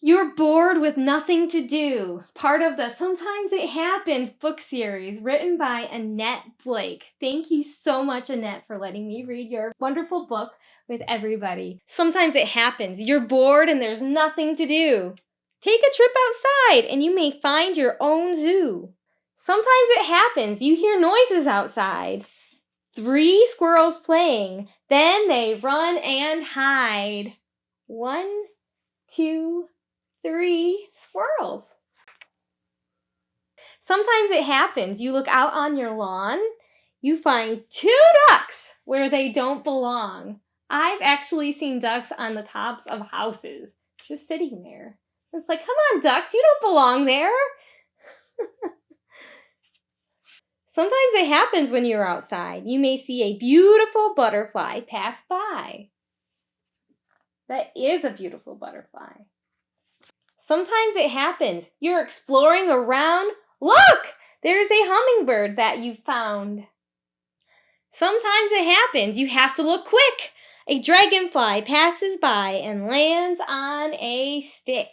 You're bored with nothing to do. Part of the Sometimes It Happens book series written by Annette Blake. Thank you so much, Annette, for letting me read your wonderful book with everybody. Sometimes it happens. You're bored and there's nothing to do. Take a trip outside and you may find your own zoo. Sometimes it happens. You hear noises outside. 3 squirrels playing. Then they run and hide. 1, 2, 3 squirrels. Sometimes it happens. You look out on your lawn, you find 2 ducks where they don't belong. I've actually seen ducks on the tops of houses, just sitting there. It's like, come on, ducks, you don't belong there. Sometimes it happens when you're outside. You may see a beautiful butterfly pass by. That is a beautiful butterfly. Sometimes it happens. You're exploring around. Look! There's a hummingbird that you found. Sometimes it happens. You have to look quick. A dragonfly passes by and lands on a stick.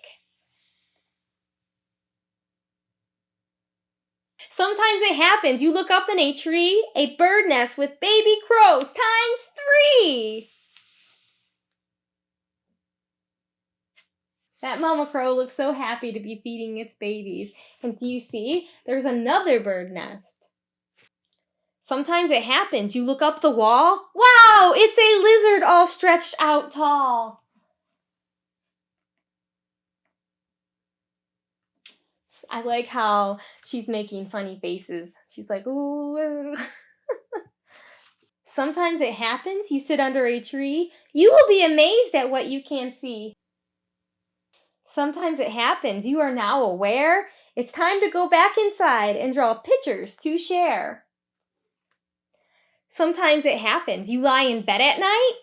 Sometimes it happens. You look up in a tree, a bird nest with baby crows ×3. That mama crow looks so happy to be feeding its babies. And do you see? There's another bird nest. Sometimes it happens. You look up the wall. Wow, it's a lizard all stretched out tall. I like how she's making funny faces. She's like, ooh. Sometimes it happens. You sit under a tree. You will be amazed at what you can see. Sometimes it happens. You are now aware. It's time to go back inside and draw pictures to share. Sometimes it happens. You lie in bed at night.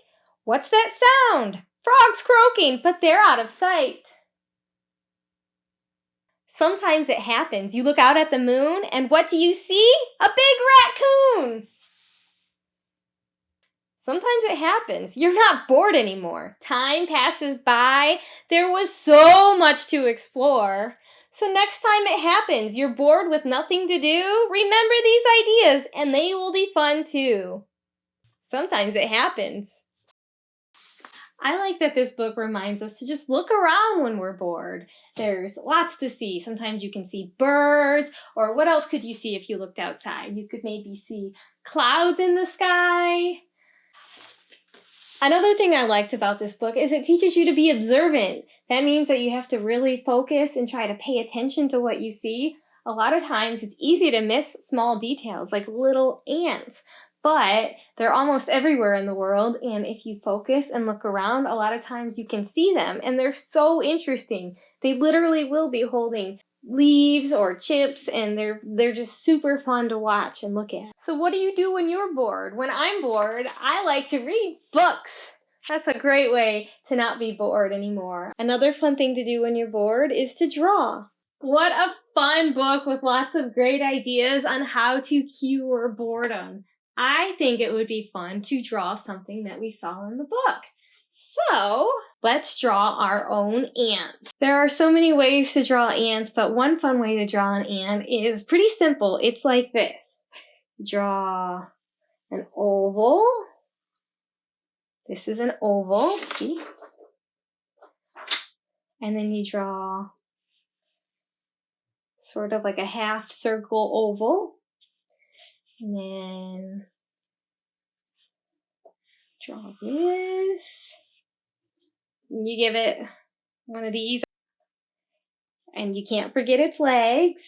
What's that sound? Frogs croaking, but they're out of sight. Sometimes it happens. You look out at the moon, and what do you see? A big raccoon! Sometimes it happens. You're not bored anymore. Time passes by. There was so much to explore. So next time it happens, you're bored with nothing to do, remember these ideas, and they will be fun too. Sometimes it happens. I like that this book reminds us to just look around when we're bored. There's lots to see. Sometimes you can see birds, or what else could you see if you looked outside? You could maybe see clouds in the sky. Another thing I liked about this book is it teaches you to be observant. That means that you have to really focus and try to pay attention to what you see. A lot of times it's easy to miss small details like little ants, but they're almost everywhere in the world, and if you focus and look around, a lot of times you can see them, and they're so interesting. They literally will be holding leaves or chips, and they're just super fun to watch and look at. So what do you do when you're bored? When I'm bored, I like to read books. That's a great way to not be bored anymore. Another fun thing to do when you're bored is to draw. What a fun book with lots of great ideas on how to cure boredom. I think it would be fun to draw something that we saw in the book. So, let's draw our own ant. There are so many ways to draw ants, but one fun way to draw an ant is pretty simple. It's like this. Draw an oval. This is an oval, see? And then you draw sort of like a half circle oval. And then draw this. And you give it one of these. And you can't forget its legs.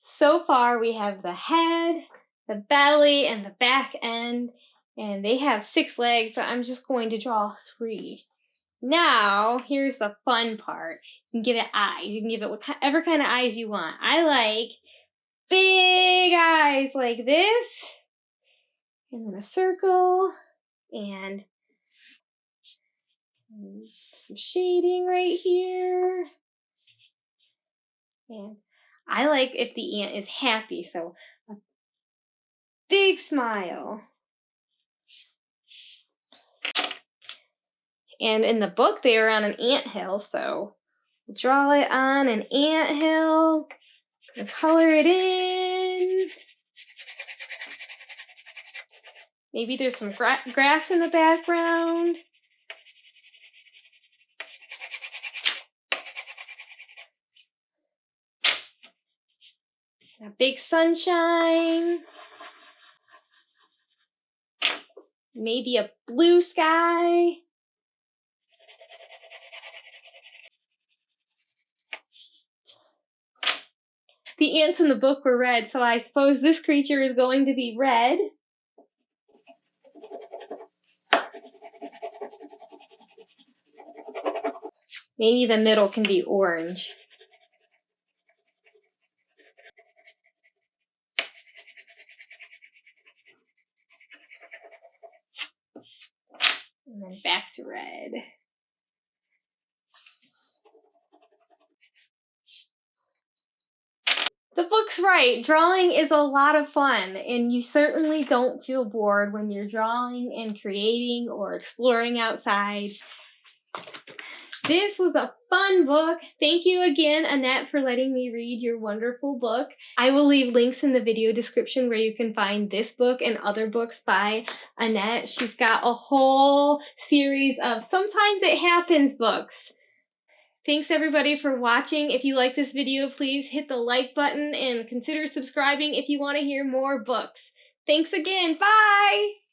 So far we have the head, the belly, and the back end. And they have 6 legs, but I'm just going to draw 3. Now, here's the fun part. You can give it eyes. You can give it whatever kind of eyes you want. I like big eyes like this. And then a circle. And some shading right here. And I like if the ant is happy, so a big smile. And in the book, they are on an anthill, so Draw it on an anthill. And color it in. Maybe there's some grass in the background. A big sunshine. Maybe a blue sky. The ants in the book were red, so I suppose this creature is going to be red. Maybe the middle can be orange. And then back to red. The book's right. Drawing is a lot of fun, and you certainly don't feel bored when you're drawing and creating or exploring outside. This was a fun book. Thank you again, Annette, for letting me read your wonderful book. I will leave links in the video description where you can find this book and other books by Annette. She's got a whole series of Sometimes It Happens books. Thanks everybody for watching. If you like this video, please hit the like button and consider subscribing if you want to hear more books. Thanks again. Bye!